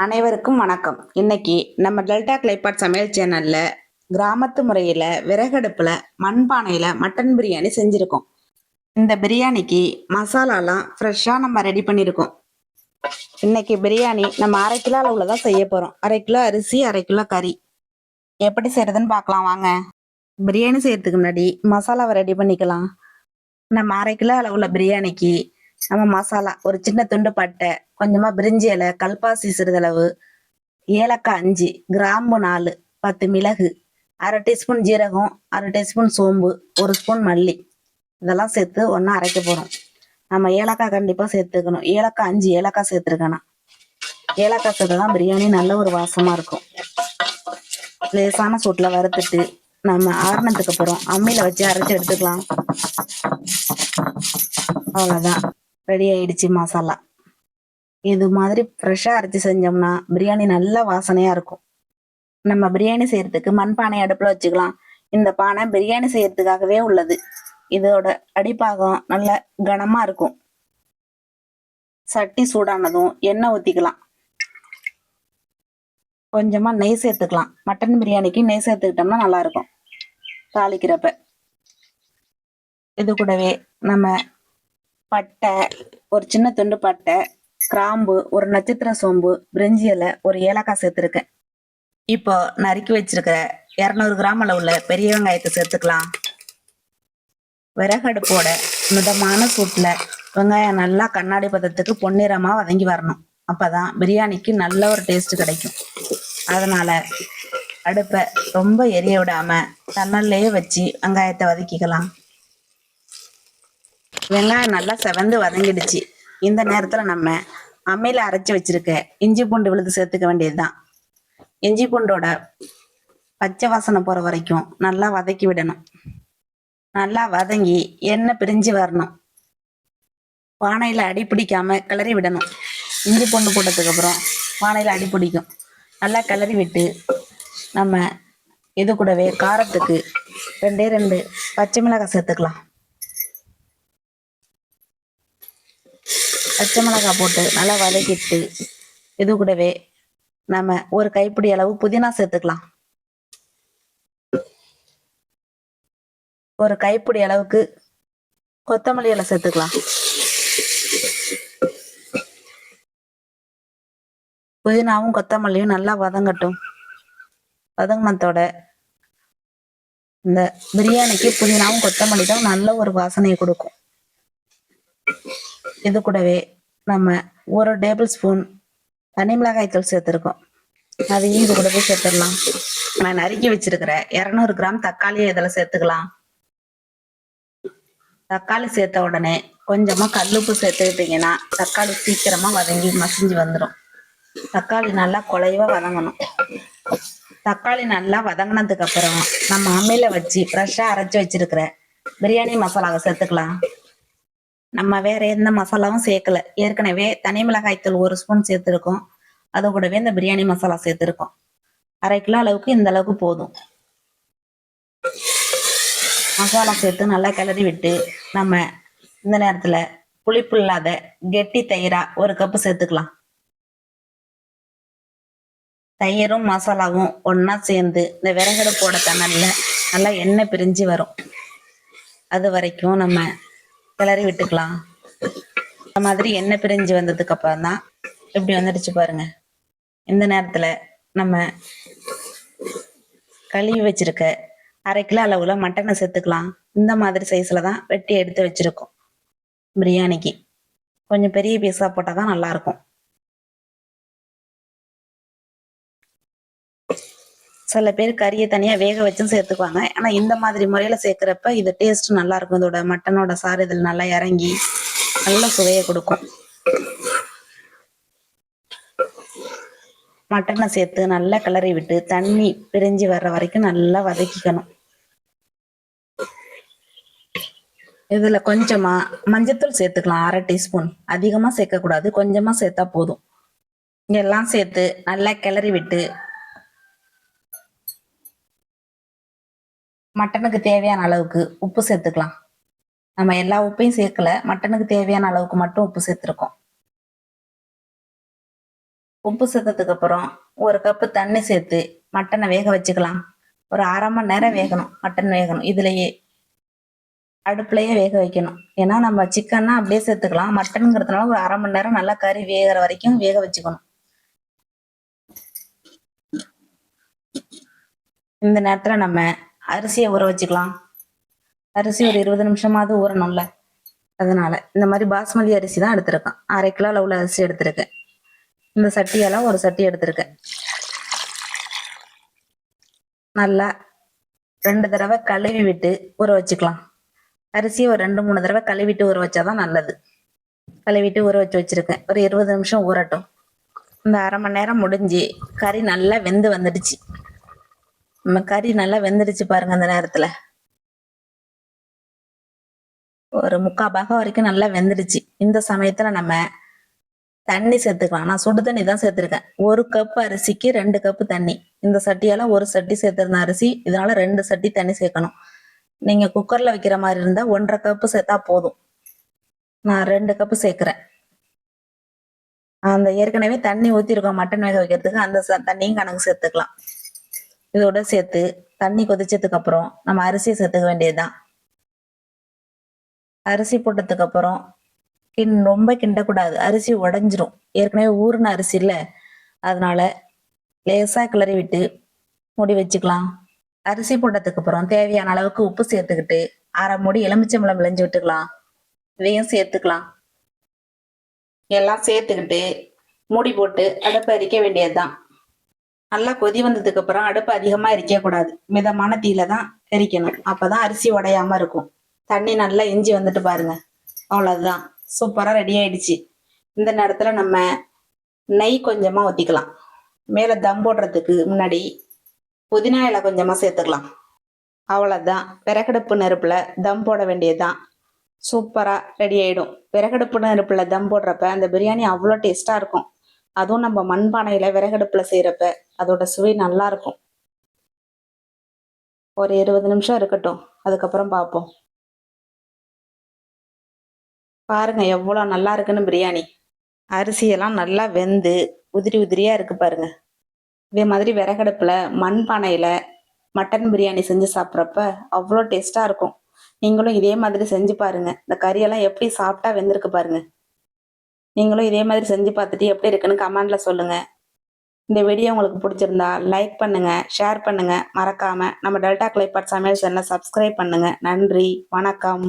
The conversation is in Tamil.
அனைவருக்கும் வணக்கம். இன்னைக்கு நம்ம டெல்டா கிளைப்பாட் சமையல் சேனல்ல கிராமத்து முறையில விறகடுப்புல மண்பானையில மட்டன் பிரியாணி செஞ்சிருக்கோம். இந்த பிரியாணிக்கு மசாலாலாம் ஃப்ரெஷ்ஷா நம்ம ரெடி பண்ணியிருக்கோம். இன்னைக்கு பிரியாணி நம்ம 1/2 கிலோ அளவுல தான் செய்ய போறோம். 1/2 கிலோ அரிசி, 1/2 கிலோ கறி. எப்படி செய்யறதுன்னு பார்க்கலாம் வாங்க. பிரியாணி செய்யறதுக்கு முன்னாடி மசாலாவை ரெடி பண்ணிக்கலாம். நம்ம 1/2 கிலோ அளவுல பிரியாணிக்கு நம்ம மசாலா ஒரு சின்ன துண்டு பட்டை, கொஞ்சமா பிரிஞ்சி இலை, கல்பாசி சிறிதளவு, ஏலக்காய் 5, கிராம்பு 4, 10 மிளகு, 1/2 டீஸ்பூன் ஜீரகம், 1/2 டீஸ்பூன் சோம்பு, 1 ஸ்பூன் மல்லி, இதெல்லாம் சேர்த்து ஒன்றா அரைக்க போகிறோம். நம்ம ஏலக்காய் கண்டிப்பாக சேர்த்துக்கணும். ஏலக்காய் 5 ஏலக்காய் சேர்த்துருக்கணும். ஏலக்காய் சேர்த்து தான் பிரியாணி நல்ல ஒரு வாசமாக இருக்கும். லேசான சூட்டில் வறுத்துட்டு நம்ம ஆறுனதுக்கு அப்புறம் அம்மியில் வச்சு அரைச்சி எடுத்துக்கலாம். அவ்வளோதான், ரெடி ஆயிடுச்சு மசாலா. இது மாதிரி ஃப்ரெஷ்ஷாக அரைச்சி செஞ்சோம்னா பிரியாணி நல்ல வாசனையாக இருக்கும். நம்ம பிரியாணி செய்யறதுக்கு மண்பானை அடுப்பில் வச்சுக்கலாம். இந்த பானை பிரியாணி செய்யறதுக்காகவே உள்ளது. இதோட அடிப்பாகம் நல்ல கனமாக இருக்கும். சட்டி சூடானதும் எண்ணெய் ஊற்றிக்கலாம். கொஞ்சமாக நெய் சேர்த்துக்கலாம். மட்டன் பிரியாணிக்கு நெய் சேர்த்துக்கிட்டோம்னா நல்லாயிருக்கும் தாளிக்கிறப்ப. இது கூடவே நம்ம பட்டை, ஒரு சின்ன துண்டு பட்டை, கிராம்பு, ஒரு நட்சத்திர சோம்பு, பிரிஞ்சி இலை, ஒரு ஏலக்காய் சேர்த்துருக்கேன். இப்போ நறுக்கி வச்சிருக்கிற 200 கிராம் அளவுள்ள பெரிய வெங்காயத்தை சேர்த்துக்கலாம். விறகடுப்போட மிதமான சூட்டில் வெங்காயம் நல்லா கண்ணாடி பதத்துக்கு பொன்னிறமாக வதங்கி வரணும். அப்போதான் பிரியாணிக்கு நல்ல ஒரு டேஸ்ட் கிடைக்கும். அதனால அடுப்பை ரொம்ப எரிய விடாம தன்னல்லையே வச்சு வெங்காயத்தை வதக்கிக்கலாம். வெங்காயம் நல்லா செவந்து வதங்கிடுச்சு. இந்த நேரத்தில் நம்ம அம்மியில் அரைச்சி வச்சிருக்க இஞ்சி பூண்டு விழுது சேர்த்துக்க வேண்டியதுதான். இஞ்சி பூண்டோட பச்சை வாசனை போகிற வரைக்கும் நல்லா வதக்கி விடணும். நல்லா வதங்கி எண்ணெய் பிரிஞ்சு வரணும். பானையில் அடி பிடிக்காம கிளறி விடணும். இஞ்சி பூண்டு போட்டதுக்கு அப்புறம் பானையில் அடி பிடிக்கும். நல்லா கிளறி விட்டு நம்ம இது கூடவே காரத்துக்கு 2 பச்சை மிளகாய் சேர்த்துக்கலாம். பச்சை மிளகாய் போட்டு நல்லா வதக்கிட்டு இது கூடவே நம்ம ஒரு கைப்பிடி அளவு புதினா சேர்த்துக்கலாம். ஒரு கைப்பிடி அளவுக்கு கொத்தமல்லி இலை சேர்த்துக்கலாம். புதினாவும் கொத்தமல்லியும் நல்லா வதங்கட்டும். வதங்கினத்தோட இந்த பிரியாணிக்கு புதினாவும் கொத்தமல்லி தான் நல்ல ஒரு வாசனையை கொடுக்கும். இது கூடவே நம்ம 1 டேபிள் ஸ்பூன் தனி மிளகாய் தூள் சேர்த்துருக்கோம். அதையும் இது கூடவே சேர்த்துடலாம். நான் நறுக்கி வச்சிருக்கிற 200 கிராம் தக்காளியை இதில் சேர்த்துக்கலாம். தக்காளி சேர்த்த உடனே கொஞ்சமா கல்லுப்பு சேர்த்துக்கிட்டீங்கன்னா தக்காளி சீக்கிரமா வதங்கி மசிஞ்சு வந்துடும். தக்காளி நல்லா குழைவா வதங்கணும். தக்காளி நல்லா வதங்கினதுக்கு அப்புறம் நம்ம அம்மியில வச்சு ஃப்ரெஷ்ஷா அரைச்சி வச்சிருக்கிற பிரியாணி மசாலாவை சேர்த்துக்கலாம். நம்ம வேற எந்த மசாலாவும் சேர்க்கல. ஏற்கனவே தனி மிளகாய் தூள் 1 ஸ்பூன் சேர்த்துருக்கோம். அது கூடவே இந்த பிரியாணி மசாலா சேர்த்துருக்கோம். 1/2 கிலோ அளவுக்கு இந்த அளவுக்கு போதும். மசாலா சேர்த்து நல்லா கிளறி விட்டு நம்ம இந்த நேரத்தில் புளிப்பு இல்லாத கெட்டி தயிரா 1 கப்பு சேர்த்துக்கலாம். தயிரும் மசாலாவும் ஒன்றா சேர்ந்து இந்த விறகடுப்போட தணல்ல நல்லா எண்ணெய் பிரிஞ்சு வரும். அது வரைக்கும் நம்ம கிளறி விட்டுக்கலாம். இந்த மாதிரி எண்ணெய் பிரிஞ்சு வந்ததுக்கு அப்புறம் தான் இப்படி வந்துடுச்சு பாருங்க. இந்த நேரத்தில் நம்ம கழுவி வச்சிருக்க 1/2 கிலோ அளவுல மட்டனை சேர்த்துக்கலாம். இந்த மாதிரி சைஸ்ல தான் வெட்டி எடுத்து வச்சிருக்கோம். பிரியாணிக்கு கொஞ்சம் பெரிய பீஸா போட்டால் தான் நல்லா இருக்கும். சில பேர் கறியை தனியா வேக வச்சும் சேர்த்துக்குவாங்க. ஆனா இந்த மாதிரி முறையில சேர்க்கிறப்ப இது டேஸ்ட் நல்லா இருக்கும். இதோட மட்டனோட சாறு இதில் நல்லா இறங்கி நல்ல சுவையை கொடுக்கும். மட்டனை சேர்த்து நல்லா கிளறி விட்டு தண்ணி பிரிஞ்சு வர்ற வரைக்கும் நல்லா வதக்கிக்கணும். இதுல கொஞ்சமா மஞ்சத்தூள் சேர்த்துக்கலாம். 1/2 டீஸ்பூன். அதிகமா சேர்க்கக்கூடாது, கொஞ்சமா சேர்த்தா போதும். இதெல்லாம் சேர்த்து நல்லா கிளறி விட்டு மட்டனுக்கு தேவையான அளவுக்கு உப்பு சேர்த்துக்கலாம். நம்ம எல்லா உப்பையும் சேர்க்கல, மட்டனுக்கு தேவையான அளவுக்கு மட்டும் உப்பு சேர்த்துருக்கோம். உப்பு சேர்த்ததுக்கு அப்புறம் ஒரு கப்பு தண்ணி சேர்த்து மட்டனை வேக வச்சுக்கலாம். ஒரு அரை மணி நேரம் வேகணும். மட்டன் வேகணும் இதுலயே, அடுப்புலயே வேக வைக்கணும். ஏன்னா நம்ம சிக்கன்னா அப்படியே சேர்த்துக்கலாம், மட்டனுங்கிறதுனால ஒரு அரை மணி நேரம் நல்லா கறி வேகிற வரைக்கும் வேக வச்சுக்கணும். இந்த நேரத்துல நம்ம அரிசியை ஊற வச்சுக்கலாம். அரிசி ஒரு 20 நிமிஷமாவது ஊறணும்ல, அதனால இந்த மாதிரி பாஸ்மதி அரிசி தான் எடுத்திருக்கேன். 1/2 கிலோ அளவுல அரிசி எடுத்திருக்கேன். இந்த சட்டியெல்லாம் ஒரு சட்டி எடுத்திருக்கேன். நல்லா 2 தடவை கழுவி விட்டு ஊற வச்சுக்கலாம். அரிசியை ஒரு 2-3 தடவை கழுவிட்டு ஊற வச்சாதான் நல்லது. கழுவிட்டு ஊற வச்சிருக்கேன். ஒரு 20 நிமிஷம் ஊறட்டும். இந்த அரை மணி நேரம் முடிஞ்சு கறி நல்லா வெந்து வந்துடுச்சு. நம்ம கறி நல்லா வெந்துடுச்சு பாருங்க. அந்த நேரத்துல ஒரு 3/4 பாகம் வரைக்கும் நல்லா வெந்துடுச்சு. இந்த சமயத்துல நம்ம தண்ணி சேர்த்துக்கலாம். நான் சுடு தண்ணி தான் சேர்த்திருக்கேன். 1 கப் அரிசிக்கு 2 கப் தண்ணி. இந்த சட்டியால ஒரு சட்டி சேர்த்திருந்த அரிசி, இதனால 2 சட்டி தண்ணி சேர்க்கணும். நீங்க குக்கர்ல வைக்கிற மாதிரி இருந்தா 1.5 கப்பு சேர்த்தா போதும். நான் 2 கப்பு சேர்க்கிறேன். அந்த ஏற்கனவே தண்ணி ஊத்திருக்கோம் மட்டன் வேக வைக்கிறதுக்கு, அந்த தண்ணியும் கணக்கு சேர்த்துக்கலாம். இதோட சேர்த்து தண்ணி கொதிச்சதுக்கு அப்புறம் நம்ம அரிசியை சேர்த்துக்க வேண்டியதுதான். அரிசி போட்டதுக்கு அப்புறம் ரொம்ப கிண்டக்கூடாது, அரிசி உடைஞ்சிரும். ஏற்கனவே ஊறின அரிசி இல்ல, அதனால லேசா கிளறி விட்டு மூடி வச்சுக்கலாம். அரிசி போட்டதுக்கு அப்புறம் தேவையான அளவுக்கு உப்பு சேர்த்துக்கிட்டு அரை மூடி எலுமிச்சம்பழம் விளைஞ்சு விட்டுக்கலாம். இதையும் சேர்த்துக்கலாம். எல்லாம் சேர்த்துக்கிட்டு மூடி போட்டு அடுப்பை எரிக்க வேண்டியதுதான். நல்லா கொதி வந்ததுக்கு அப்புறம் அடுப்பு அதிகமா எரிக்க கூடாது, மிதமான தீயில தான் எரிக்கணும். அப்பதான் அரிசி உடையாம இருக்கும். தண்ணி நல்லா இஞ்சி வந்துட்டு பாருங்க. அவ்வளவுதான், சூப்பரா ரெடி ஆயிடுச்சு. இந்த நேரத்துல நம்ம நெய் கொஞ்சமா ஊத்திக்கலாம். மேல தம் போடுறதுக்கு முன்னாடி புதினா இலை கொஞ்சமா சேர்த்துக்கலாம். அவ்வளவுதான், விறகடுப்பு நெருப்புல தம் போட வேண்டியதுதான். சூப்பரா ரெடி ஆயிடும். விறகடுப்பு நெருப்புல தம் போடுறப்ப அந்த பிரியாணி அவ்வளோ டேஸ்டா இருக்கும். அதுவும் நம்ம மண்பானையில விறகடுப்புல செய்யறப்ப அதோட சுவை நல்லா இருக்கும். ஒரு 20 நிமிஷம் இருக்கட்டும், அதுக்கப்புறம் பார்ப்போம். பாருங்க எவ்வளவு நல்லா இருக்குன்னு பிரியாணி. அரிசியெல்லாம் நல்லா வெந்து உதிரி உதிரியா இருக்கு பாருங்க. இதே மாதிரி விறகடுப்புல மண்பானையில மட்டன் பிரியாணி செஞ்சு சாப்பிட்றப்ப அவ்வளோ டேஸ்டா இருக்கும். நீங்களும் இதே மாதிரி செஞ்சு பாருங்க. இந்த கறியெல்லாம் எப்படி சாப்பிட்டா வெந்திருக்கு பாருங்க. நீங்களும் இதே மாதிரி செஞ்சு பார்த்துட்டு எப்படி இருக்குன்னு கமெண்ட்ல சொல்லுங்க. இந்த வீடியோ உங்களுக்கு பிடிச்சிருந்தா லைக் பண்ணுங்க, ஷேர் பண்ணுங்க. மறக்காம நம்ம டெல்டா கிளைபாட் சமையல் சேனலை சப்ஸ்கிரைப் பண்ணுங்க. நன்றி, வணக்கம்.